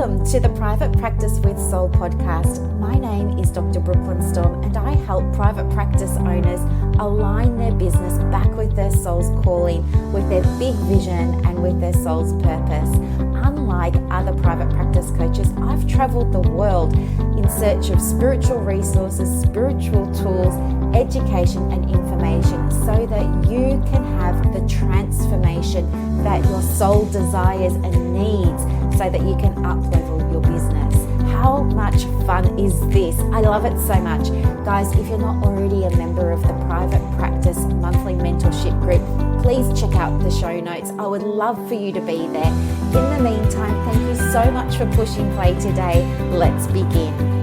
Welcome to the Private Practice with Soul podcast. My name is Dr. Brooklyn Storm, and I help private practice owners align their business back with their soul's calling, with their big vision and with their soul's purpose. Unlike other private practice coaches, I've traveled the world in search of spiritual resources, spiritual tools, education and information so that you can have the transformation that your soul desires and needs so that you can up-level your business. How much fun is this? I love it so much. Guys, if you're not already a member of the Private Practice Monthly Mentorship Group, please check out the show notes. I would love for you to be there. In the meantime, thank you so much for pushing play today. Let's begin.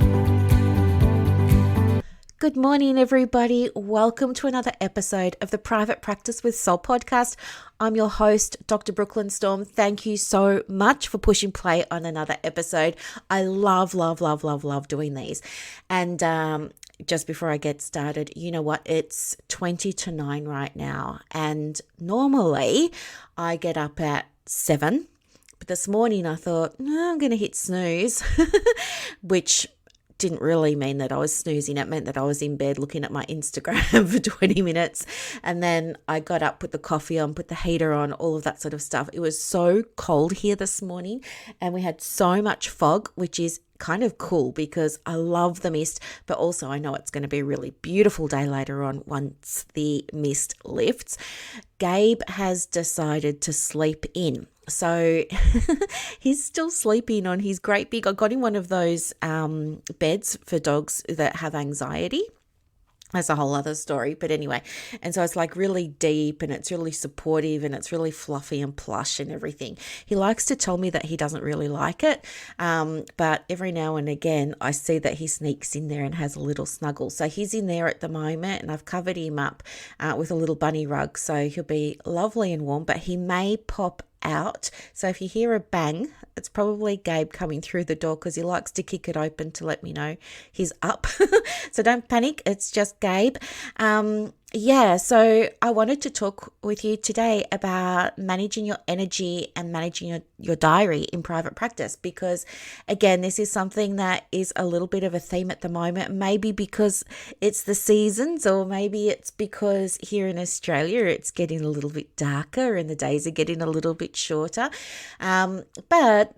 Good morning, everybody. Welcome to another episode of the Private Practice with Soul podcast. I'm your host, Dr. Brooklyn Storm. Thank you so much for pushing play on another episode. I love doing these. And just before I get started, you know what? It's 20 to 9 right now. And normally I get up at 7. But this morning I thought, no, I'm going to hit snooze, which didn't really mean that I was snoozing. It meant that I was in bed looking at my Instagram for 20 minutes. And then I got up, put the coffee on, put the heater on, all of that sort of stuff. It was so cold here this morning and we had so much fog, which is kind of cool because I love the mist, but also I know it's going to be a really beautiful day later on once the mist lifts. Gabe has decided to sleep in. So he's still sleeping on his great big, I got him one of those beds for dogs that have anxiety. That's a whole other story. But anyway, and so it's like really deep and it's really supportive and it's really fluffy and plush and everything. He likes to tell me that he doesn't really like it. But every now and again, I see that he sneaks in there and has a little snuggle. So he's in there at the moment and I've covered him up with a little bunny rug. So he'll be lovely and warm, but he may pop out. So if you hear a bang, it's probably Gabe coming through the door because he likes to kick it open to let me know he's up. So don't panic. It's just Gabe. So I wanted to talk with you today about managing your energy and managing your diary in private practice, because again, this is something that is a little bit of a theme at the moment, maybe because it's the seasons, or maybe it's because here in Australia, it's getting a little bit darker and the days are getting a little bit shorter. But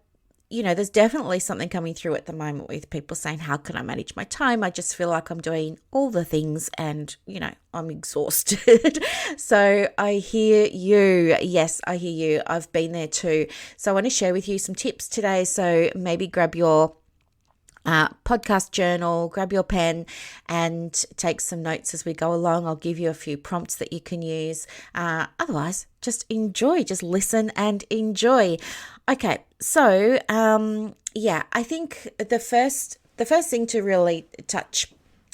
you know, there's definitely something coming through at the moment with people saying, how can I manage my time? I just feel like I'm doing all the things and, you know, I'm exhausted. So I hear you. Yes, I hear you. I've been there too. So I want to share with you some tips today. So maybe grab your podcast journal, grab your pen and take some notes as we go along. I'll give you a few prompts that you can use. Otherwise, just enjoy, just listen and enjoy. Okay, so I think the first thing to really touch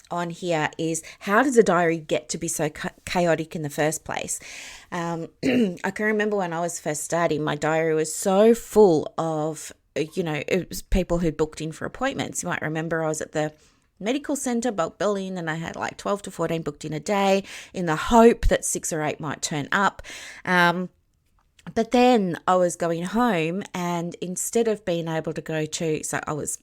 on here is, how does a diary get to be so chaotic in the first place? I can remember when I was first starting, my diary was so full of, you know, it was people who booked in for appointments. You might remember I was at the medical center, bulk billing, and I had like 12 to 14 booked in a day in the hope that 6 or 8 might turn up. But then I was going home, and instead of being able to go to, so I was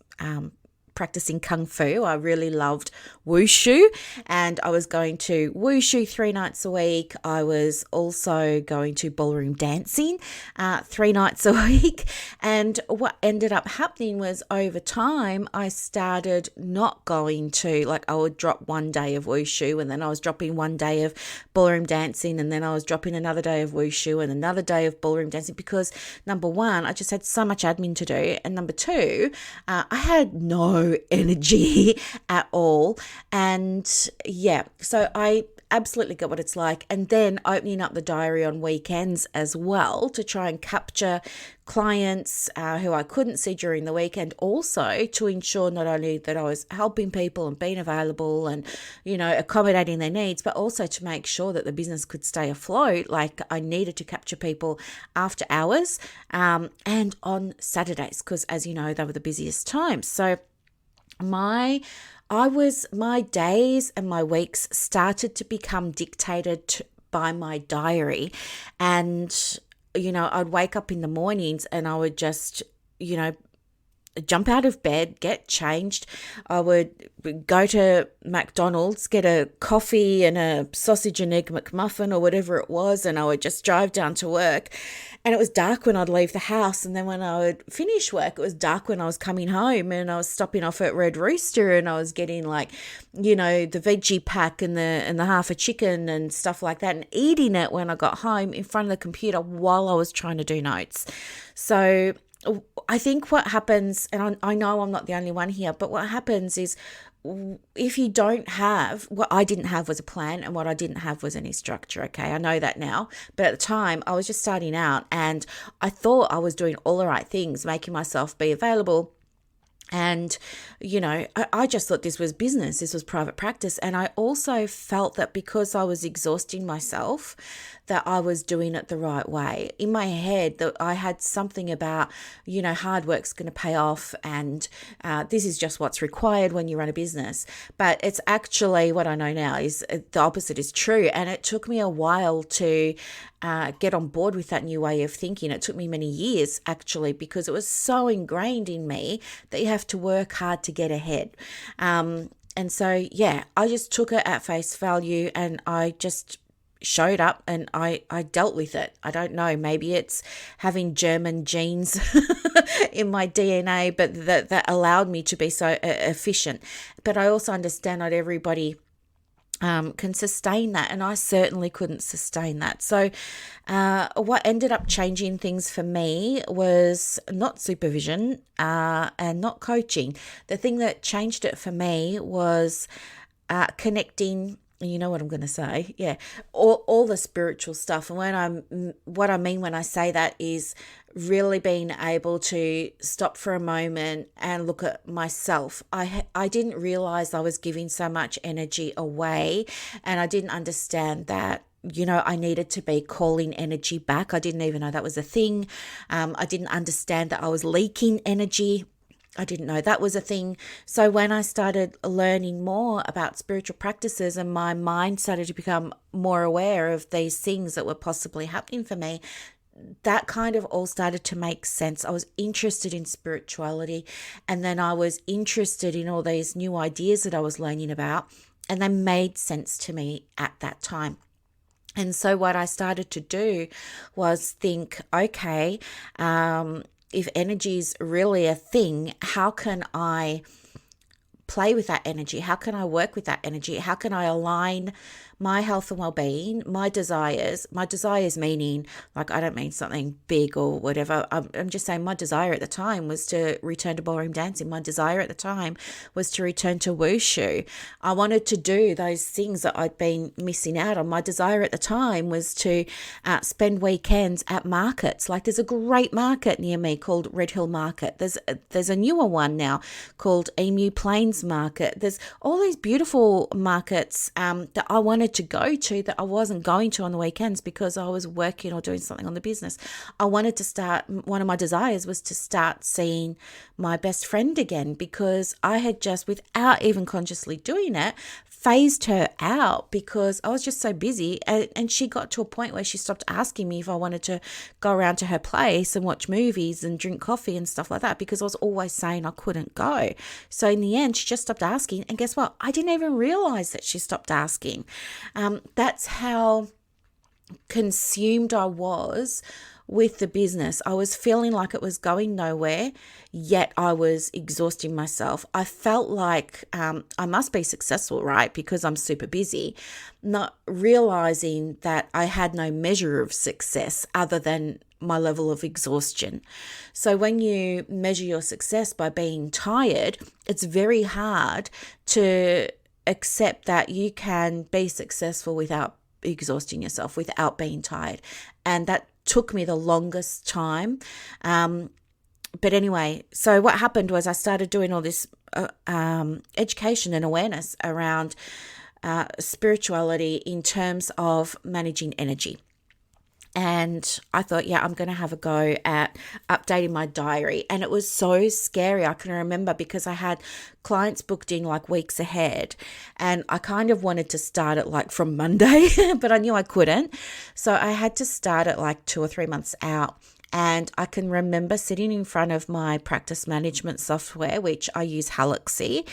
practicing Kung Fu. I really loved Wushu, and I was going to Wushu 3 nights a week. I was also going to ballroom dancing 3 nights a week. And what ended up happening was, over time, I started not going to, like, I would drop one day of Wushu, and then I was dropping one day of ballroom dancing, and then I was dropping another day of Wushu and another day of ballroom dancing, because number one, I just had so much admin to do, and number two, I had no energy at all. And so I absolutely get what it's like. And then opening up the diary on weekends as well to try and capture clients who I couldn't see during the week, and also to ensure not only that I was helping people and being available and, you know, accommodating their needs, but also to make sure that the business could stay afloat. Like, I needed to capture people after hours and on Saturdays, because as you know, they were the busiest times. So my days and my weeks started to become dictated by my diary. And, you know, I'd wake up in the mornings and I would just, you know, jump out of bed, get changed. I would go to McDonald's, get a coffee and a sausage and egg McMuffin or whatever it was, and I would just drive down to work. And it was dark when I'd leave the house, and then when I would finish work, it was dark when I was coming home, and I was stopping off at Red Rooster, and I was getting like, the veggie pack and the half a chicken and stuff like that, and eating it when I got home in front of the computer while I was trying to do notes. So I think what happens, and I know I'm not the only one here, but what happens is if you don't have, what I didn't have was a plan, and what I didn't have was any structure. Okay, I know that now, but at the time I was just starting out, and I thought I was doing all the right things, making myself be available. And, I just thought this was business, this was private practice. And I also felt that because I was exhausting myself, that I was doing it the right way. In my head, that I had something about, hard work's going to pay off, and this is just what's required when you run a business. But it's actually, what I know now is the opposite is true. And it took me a while to get on board with that new way of thinking. It took me many years, actually, because it was so ingrained in me that you have to work hard to get ahead. And so, I just took it at face value, and I just showed up, and I dealt with it. I don't know, maybe it's having German genes in my DNA, but that allowed me to be so efficient. But I also understand not everybody can sustain that, and I certainly couldn't sustain that. So what ended up changing things for me was not supervision and not coaching. The thing that changed it for me was connecting. You know what I'm going to say, all the spiritual stuff. And what I mean when I say that is really being able to stop for a moment and look at myself. I didn't realize I was giving so much energy away, and I didn't understand that I needed to be calling energy back. I didn't even know that was a thing. I didn't understand that I was leaking energy. I didn't know that was a thing. So when I started learning more about spiritual practices, and my mind started to become more aware of these things that were possibly happening for me, that kind of all started to make sense. I was interested in spirituality, and then I was interested in all these new ideas that I was learning about, and they made sense to me at that time. And so what I started to do was think, okay, if energy is really a thing, how can I play with that energy? How can I work with that energy? How can I align my health and well-being, my desires meaning, like, I don't mean something big or whatever. I'm just saying my desire at the time was to return to ballroom dancing. My desire at the time was to return to wushu. I wanted to do those things that I'd been missing out on. My desire at the time was to spend weekends at markets. Like, there's a great market near me called Red Hill Market. There's a newer one now called Emu Plains Market. There's all these beautiful markets that I wanted to go to that I wasn't going to on the weekends because I was working or doing something on the business. I wanted to start, one of my desires was to start seeing my best friend again, because I had just, without even consciously doing it, phased her out because I was just so busy. And she got to a point where she stopped asking me if I wanted to go around to her place and watch movies and drink coffee and stuff like that, because I was always saying I couldn't go. So in the end, she just stopped asking. And guess what? I didn't even realize that she stopped asking. That's how consumed I was with the business. I was feeling like it was going nowhere, yet I was exhausting myself. I felt like I must be successful, right? Because I'm super busy, not realizing that I had no measure of success other than my level of exhaustion. So when you measure your success by being tired, it's very hard to accept that you can be successful without exhausting yourself, without being tired. And that took me the longest time. But anyway, so what happened was I started doing all this education and awareness around spirituality in terms of managing energy. And I thought, I'm going to have a go at updating my diary. And it was so scary. I can remember because I had clients booked in like weeks ahead. And I kind of wanted to start it like from Monday, but I knew I couldn't. So I had to start it like 2 or 3 months out. And I can remember sitting in front of my practice management software, which I use Halaxy.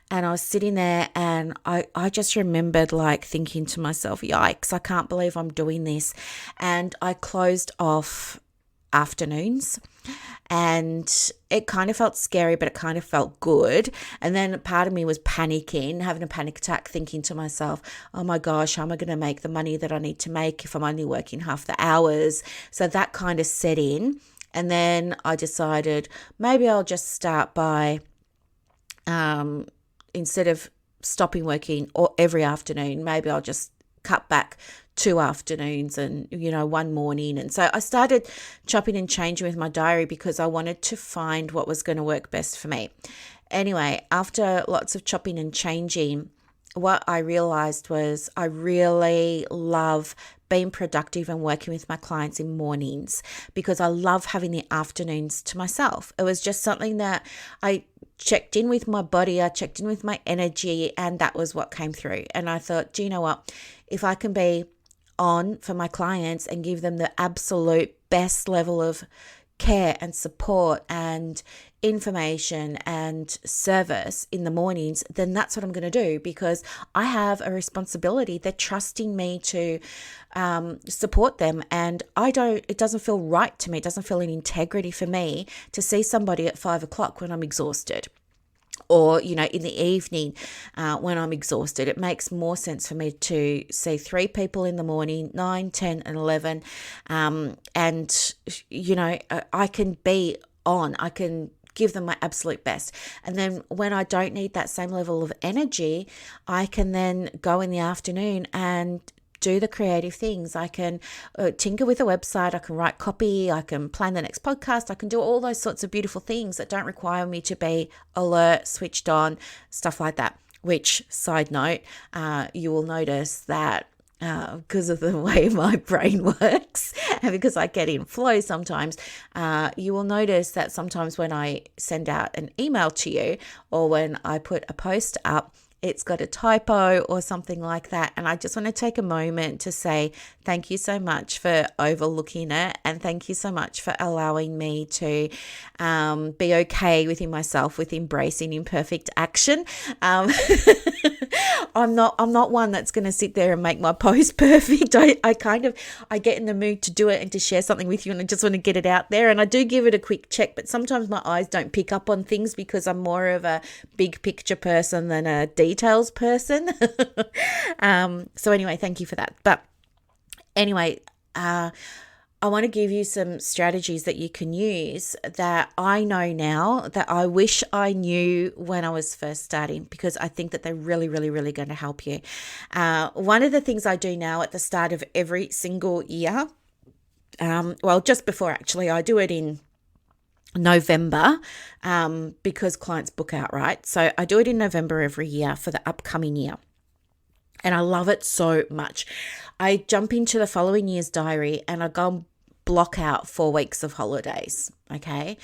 And I was sitting there and I just remembered like thinking to myself, yikes, I can't believe I'm doing this. And I closed off afternoons, and it kind of felt scary, but it kind of felt good. And then part of me was panicking, having a panic attack, thinking to myself, oh my gosh, how am I going to make the money that I need to make if I'm only working half the hours? So that kind of set in. And then I decided maybe I'll just start by, instead of stopping working or every afternoon, maybe I'll just cut back 2 afternoons and, one morning. And so I started chopping and changing with my diary because I wanted to find what was going to work best for me. Anyway, after lots of chopping and changing, what I realized was I really love being productive and working with my clients in mornings because I love having the afternoons to myself. It was just something that I checked in with my body, I checked in with my energy, and that was what came through. And I thought, do you know what? If I can be on for my clients and give them the absolute best level of care and support and information and service in the mornings, then that's what I'm going to do because I have a responsibility. They're trusting me to support them, and it doesn't feel right to me. It doesn't feel an integrity for me to see somebody at 5 o'clock when I'm exhausted, or, in the evening when I'm exhausted. It makes more sense for me to see 3 people in the morning, 9, 10, and 11. I can be on. I can give them my absolute best. And then when I don't need that same level of energy, I can then go in the afternoon and do the creative things. I can tinker with a website, I can write copy, I can plan the next podcast, I can do all those sorts of beautiful things that don't require me to be alert, switched on, stuff like that. Which, side note, you will notice that because of the way my brain works and because I get in flow sometimes, you will notice that sometimes when I send out an email to you or when I put a post up, it's got a typo or something like that. And I just want to take a moment to say thank you so much for overlooking it. And thank you so much for allowing me to be okay within myself with embracing imperfect action. I'm not one that's going to sit there and make my post perfect. I get in the mood to do it and to share something with you, and I just want to get it out there. And I do give it a quick check, but sometimes my eyes don't pick up on things because I'm more of a big picture person than a details person. So anyway, thank you for that. But anyway, I want to give you some strategies that you can use that I know now that I wish I knew when I was first starting, because I think that they're really, really, really going to help you. One of the things I do now at the start of every single year, just before actually, I do it in November because clients book out, right? So I do it in November every year for the upcoming year. And I love it so much. I jump into the following year's diary and I go and block out 4 weeks of holidays, okay?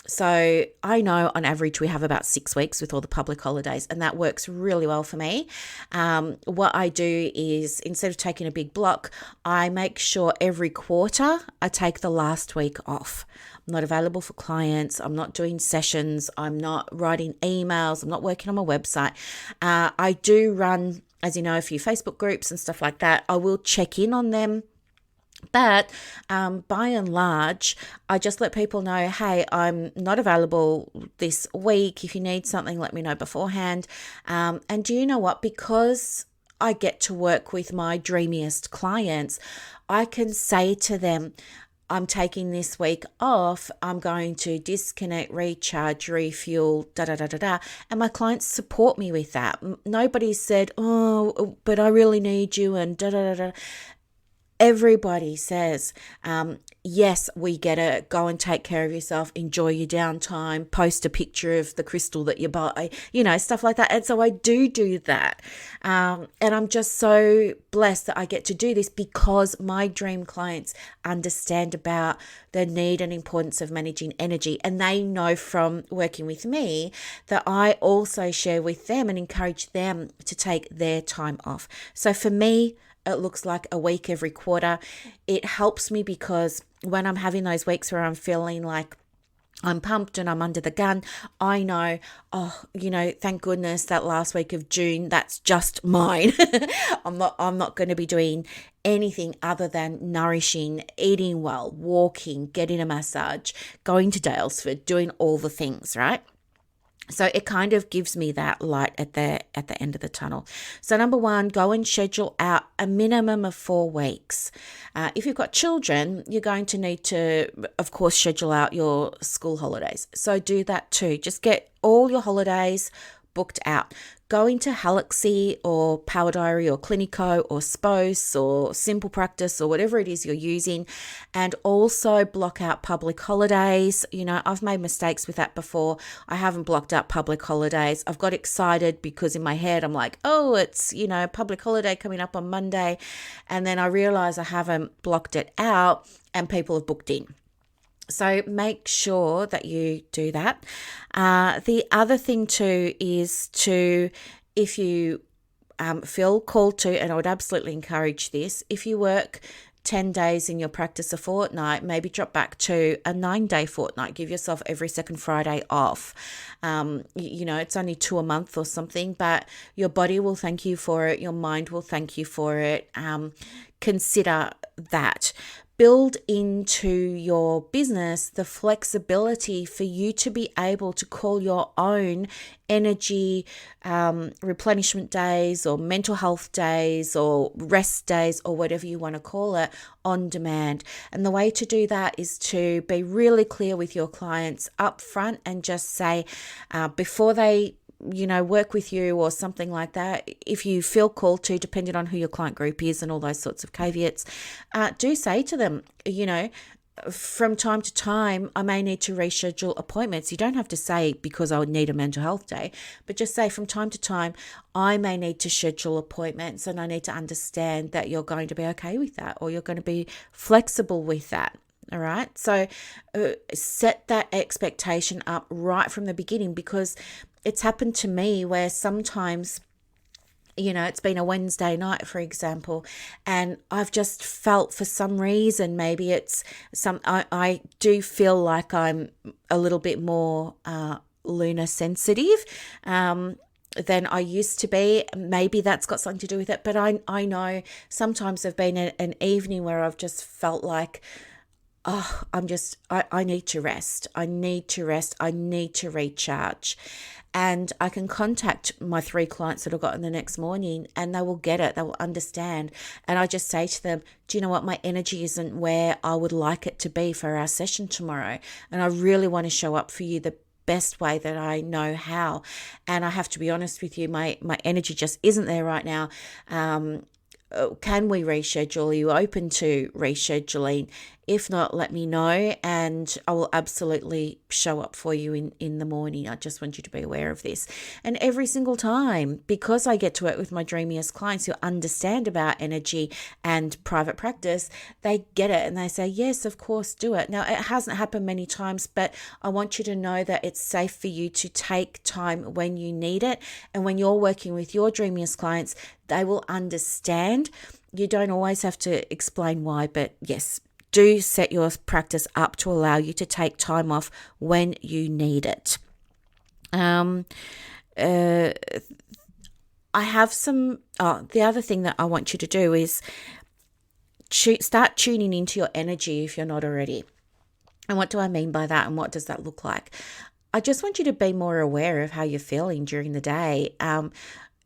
So I know on average we have about 6 weeks with all the public holidays, and that works really well for me. What I do is instead of taking a big block, I make sure every quarter I take the last week off. I'm not available for clients. I'm not doing sessions. I'm not writing emails. I'm not working on my website. I do run, as you know, a few Facebook groups and stuff like that. I will check in on them. But by and large, I just let people know, hey, I'm not available this week. If you need something, let me know beforehand. And do you know what? Because I get to work with my dreamiest clients, I can say to them, I'm taking this week off. I'm going to disconnect, recharge, refuel, da-da-da-da-da. And my clients support me with that. Nobody said, oh, but I really need you and da-da-da-da. Everybody says, yes, we get it. Go and take care of yourself. Enjoy your downtime. Post a picture of the crystal that you buy, stuff like that. And so I do that. And I'm just so blessed that I get to do this because my dream clients understand about the need and importance of managing energy. And they know from working with me that I also share with them and encourage them to take their time off. So for me, it looks like a week every quarter. It helps me because when I'm having those weeks where I'm feeling like I'm pumped and I'm under the gun, I know, thank goodness that last week of June, that's just mine. I'm not going to be doing anything other than nourishing, eating well, walking, getting a massage, going to Dalesford, doing all the things, right? So it kind of gives me that light at the end of the tunnel. So number one, go and schedule out a minimum of 4 weeks. If you've got children, you're going to need to, of course, schedule out your school holidays. So do that too. Just get all your holidays booked out. Go into Halaxy or Power Diary or Clinico or Spose or Simple Practice or whatever it is you're using, and also block out public holidays. I've made mistakes with that before. I haven't blocked out public holidays. I've got excited because in my head I'm like, oh, it's, public holiday coming up on Monday. And then I realize I haven't blocked it out and people have booked in. So make sure that you do that. The other thing too is if you feel called to, and I would absolutely encourage this, if you work 10 days in your practice a fortnight, maybe drop back to a 9-day fortnight. Give yourself every second Friday off. It's only 2 a month or something, but your body will thank you for it. Your mind will thank you for it. Consider that. Build into your business the flexibility for you to be able to call your own energy replenishment days or mental health days or rest days or whatever you want to call it on demand. And the way to do that is to be really clear with your clients up front and just say before they work with you or something like that, if you feel called to, depending on who your client group is and all those sorts of caveats, do say to them, from time to time, I may need to reschedule appointments. You don't have to say because I would need a mental health day, but just say from time to time, I may need to schedule appointments and I need to understand that you're going to be okay with that or you're going to be flexible with that. All right. So set that expectation up right from the beginning, because it's happened to me where sometimes, it's been a Wednesday night, for example, and I've just felt for some reason, maybe it's I do feel like I'm a little bit more lunar sensitive than I used to be. Maybe that's got something to do with it. But I know sometimes there've been an evening where I've just felt like, I need to rest. I need to rest. I need to recharge. And I can contact my 3 clients that I've got in the next morning and they will get it. They will understand. And I just say to them, do you know what? My energy isn't where I would like it to be for our session tomorrow. And I really want to show up for you the best way that I know how. And I have to be honest with you, my energy just isn't there right now. Can we reschedule? Are you open to rescheduling? If not, let me know and I will absolutely show up for you in the morning. I just want you to be aware of this. And every single time, because I get to work with my dreamiest clients who understand about energy and private practice, they get it and they say, yes, of course, do it. Now, it hasn't happened many times, but I want you to know that it's safe for you to take time when you need it. And when you're working with your dreamiest clients, they will understand. You don't always have to explain why, but yes, do set your practice up to allow you to take time off when you need it. I have some, the other thing that I want you to do is start tuning into your energy if you're not already. And what do I mean by that? And what does that look like? I just want you to be more aware of how you're feeling during the day.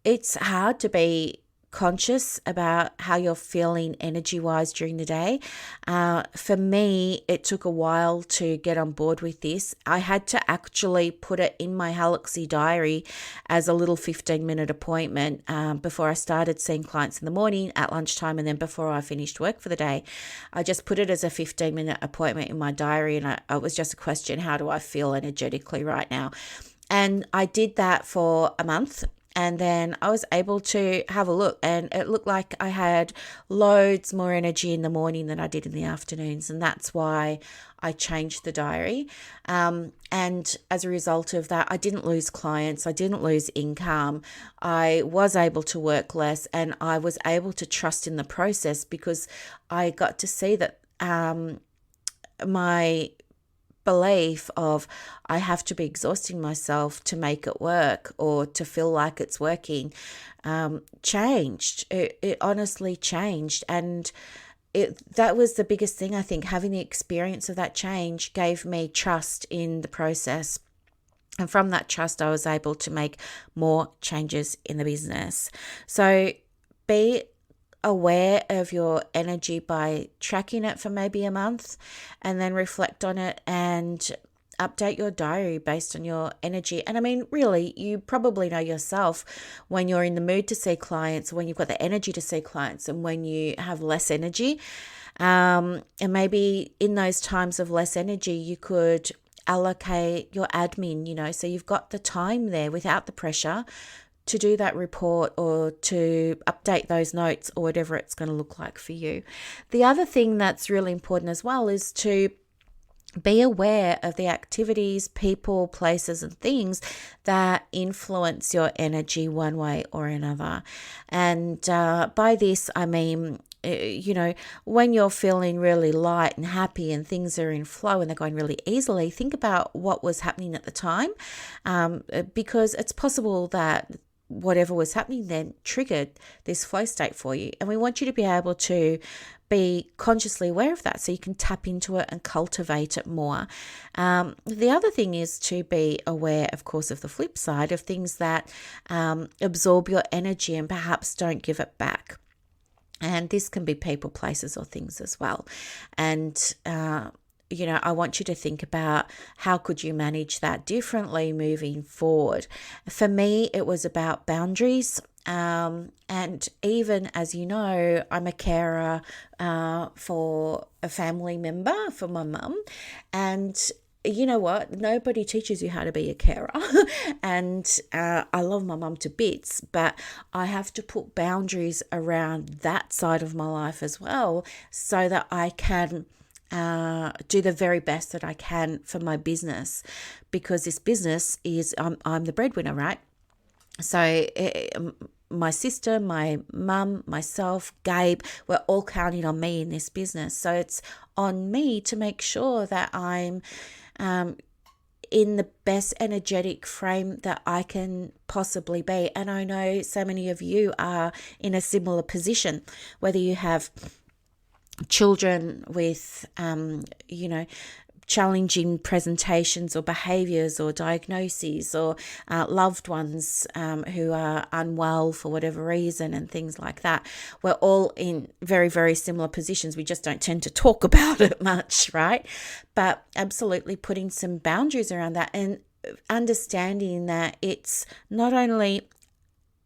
It's hard to be conscious about how you're feeling energy-wise during the day. For me, it took a while to get on board with this. I had to actually put it in my Halaxy diary as a little 15-minute appointment before I started seeing clients in the morning, at lunchtime, and then before I finished work for the day. I just put it as a 15-minute appointment in my diary, and it was just a question, how do I feel energetically right now? And I did that for a month. And then I was able to have a look, and it looked like I had loads more energy in the morning than I did in the afternoons. And that's why I changed the diary. And as a result of that, I didn't lose clients, I didn't lose income. I was able to work less, and I was able to trust in the process because I got to see that my belief of I have to be exhausting myself to make it work or to feel like it's working changed. It honestly changed. And that was the biggest thing, I think. Having the experience of that change gave me trust in the process. And from that trust, I was able to make more changes in the business. So be aware of your energy by tracking it for maybe a month, and then reflect on it and update your diary based on your energy. And I mean, really, you probably know yourself when you're in the mood to see clients, when you've got the energy to see clients, and when you have less energy. And maybe in those times of less energy, you could allocate your admin, so you've got the time there without the pressure to do that report or to update those notes or whatever it's going to look like for you. The other thing that's really important as well is to be aware of the activities, people, places, and things that influence your energy one way or another. And by this, I mean, when you're feeling really light and happy and things are in flow and they're going really easily, think about what was happening at the time, because it's possible that whatever was happening then triggered this flow state for you. And we want you to be able to be consciously aware of that so you can tap into it and cultivate it more. The other thing is to be aware, of course, of the flip side of things that absorb your energy and perhaps don't give it back. And this can be people, places, or things as well. And I want you to think about how could you manage that differently moving forward. For me, it was about boundaries. And even as you know, I'm a carer for a family member, for my mum. And you know what? Nobody teaches you how to be a carer. And I love my mum to bits, but I have to put boundaries around that side of my life as well so that I can do the very best that I can for my business, because this business is, I'm the breadwinner, right? So my sister, my mum, myself, Gabe, we're all counting on me in this business. So it's on me to make sure that I'm in the best energetic frame that I can possibly be. And I know so many of you are in a similar position, whether you have children with, challenging presentations or behaviours or diagnoses, or loved ones who are unwell for whatever reason and things like that. We're all in very, very similar positions. We just don't tend to talk about it much, right? But absolutely putting some boundaries around that and understanding that it's not only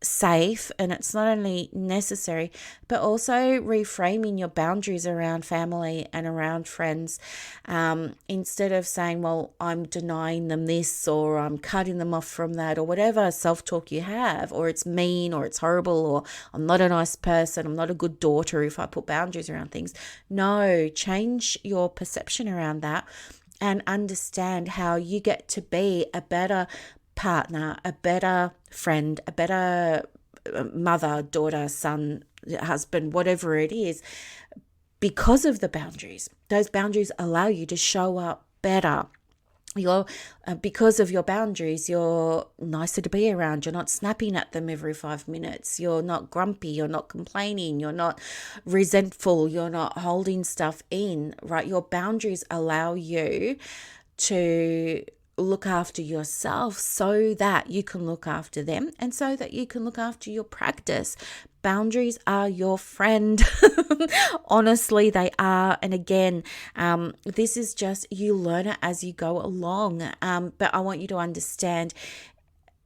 safe and it's not only necessary, but also reframing your boundaries around family and around friends, instead of saying, well, I'm denying them this, or I'm cutting them off from that, or whatever self-talk you have, or it's mean, or it's horrible, or I'm not a nice person, I'm not a good daughter if I put boundaries around things. No, change your perception around that and understand how you get to be a better partner, a better friend, a better mother, daughter, son, husband, whatever it is, because of the boundaries. Those boundaries allow you to show up better. Because of your boundaries, you're nicer to be around. You're not snapping at them every 5 minutes. You're not grumpy. You're not complaining. You're not resentful. You're not holding stuff in, right? Your boundaries allow you to look after yourself so that you can look after them and so that you can look after your practice. Boundaries are your friend. Honestly, they are. And again, this is just, you learn it as you go along. But I want you to understand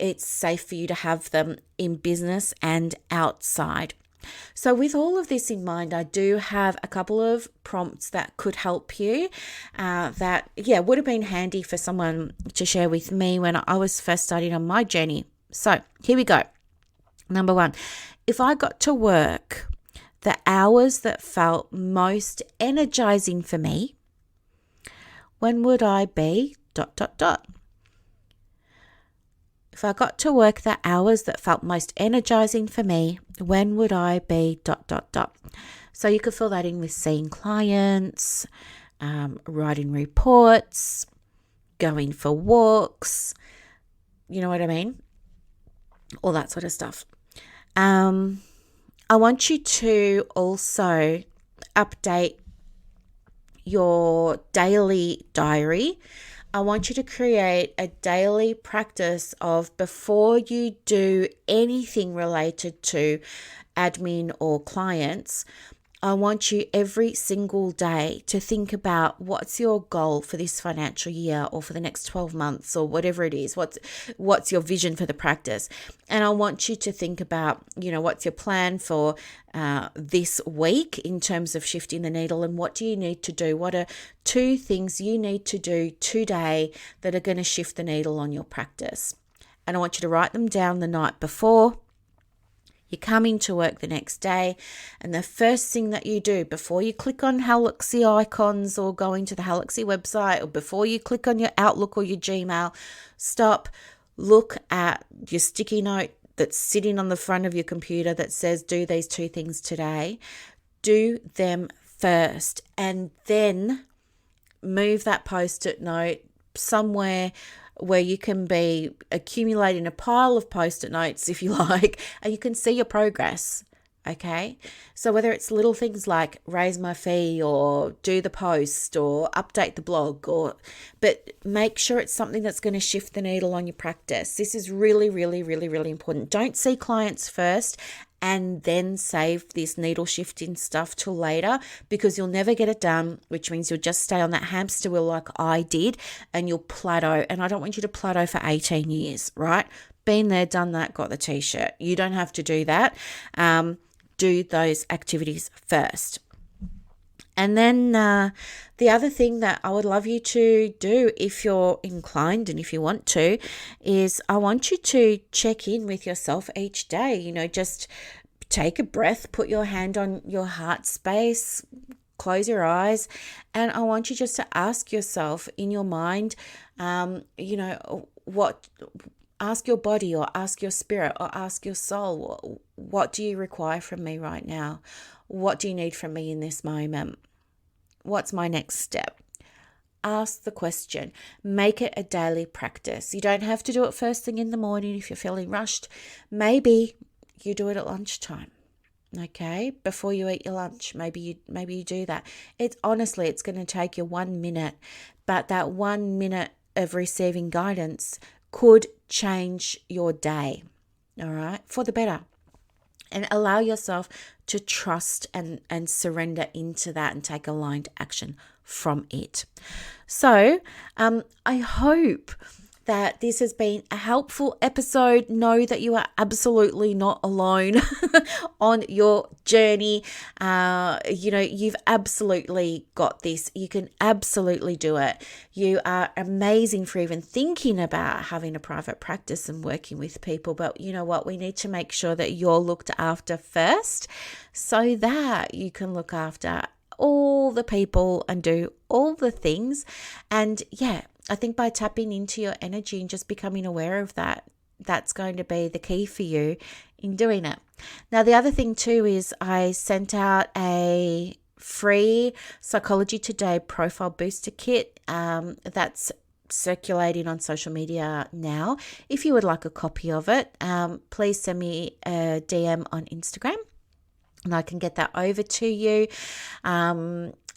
it's safe for you to have them in business and outside. So with all of this in mind, I do have a couple of prompts that could help you that would have been handy for someone to share with me when I was first starting on my journey. So here we go. Number one, if I got to work the hours that felt most energizing for me, when would I be ... If I got to work the hours that felt most energizing for me, when would I be ... So you could fill that in with seeing clients, writing reports, going for walks, you know what I mean? All that sort of stuff. I want you to also update your daily diary. I want you to create a daily practice of, before you do anything related to admin or clients, I want you every single day to think about, what's your goal for this financial year or for the next 12 months or whatever it is. What's your vision for the practice? And I want you to think about, what's your plan for this week in terms of shifting the needle, and what do you need to do? What are 2 things you need to do today that are going to shift the needle on your practice? And I want you to write them down the night before. You come into work the next day, and the first thing that you do before you click on Halaxy icons or going to the Halaxy website, or before you click on your Outlook or your Gmail, stop, look at your sticky note that's sitting on the front of your computer that says, do these 2 things today. Do them first, and then move that Post-it note somewhere where you can be accumulating a pile of Post-it notes, if you like, and you can see your progress, okay? So whether it's little things like raise my fee or do the post or update the blog, but make sure it's something that's going to shift the needle on your practice. This is really, really, really, really important. Don't see clients first and then save this needle shifting stuff till later, because you'll never get it done, which means you'll just stay on that hamster wheel like I did, and you'll plateau. And I don't want you to plateau for 18 years, right? Been there, done that, got the t-shirt. You don't have to do that. Do those activities first. And then the other thing that I would love you to do, if you're inclined and if you want to, is I want you to check in with yourself each day. Just take a breath, put your hand on your heart space, close your eyes, and I want you just to ask yourself in your mind, ask your body, or ask your spirit, or ask your soul, what do you require from me right now? What do you need from me in this moment? What's my next step? Ask the question. Make it a daily practice. You don't have to do it first thing in the morning if you're feeling rushed. Maybe you do it at lunchtime. Okay, before you eat your lunch, maybe you do that. It's going to take you 1 minute, but that 1 minute of receiving guidance could change your day. All right, for the better. And allow yourself to trust and surrender into that and take aligned action from it. So I hope that this has been a helpful episode. Know that you are absolutely not alone on your journey. You've absolutely got this. You can absolutely do it. You are amazing for even thinking about having a private practice and working with people. But you know what? We need to make sure that you're looked after first, so that you can look after all the people and do all the things. And I think by tapping into your energy and just becoming aware of that, that's going to be the key for you in doing it. Now, the other thing too is I sent out a free Psychology Today profile booster kit that's circulating on social media now. If you would like a copy of it, please send me a DM on Instagram and I can get that over to you.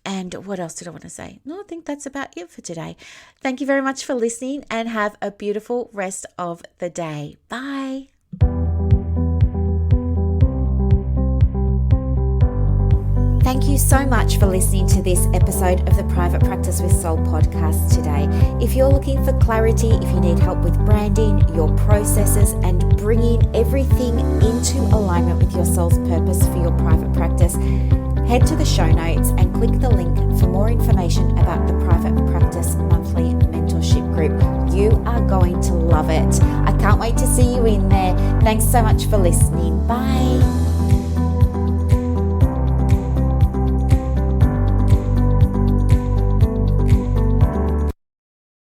And what else did I want to say? No, I think that's about it for today. Thank you very much for listening, and have a beautiful rest of the day. Bye. Thank you so much for listening to this episode of the Private Practice with Soul podcast today. If you're looking for clarity, if you need help with branding, your processes, and bringing everything into alignment with your soul's purpose for your private practice, head to the show notes and click the link for more information about the Private Practice Monthly Mentorship Group. You are going to love it. I Can't wait to see you in there. Thanks so much for listening. Bye.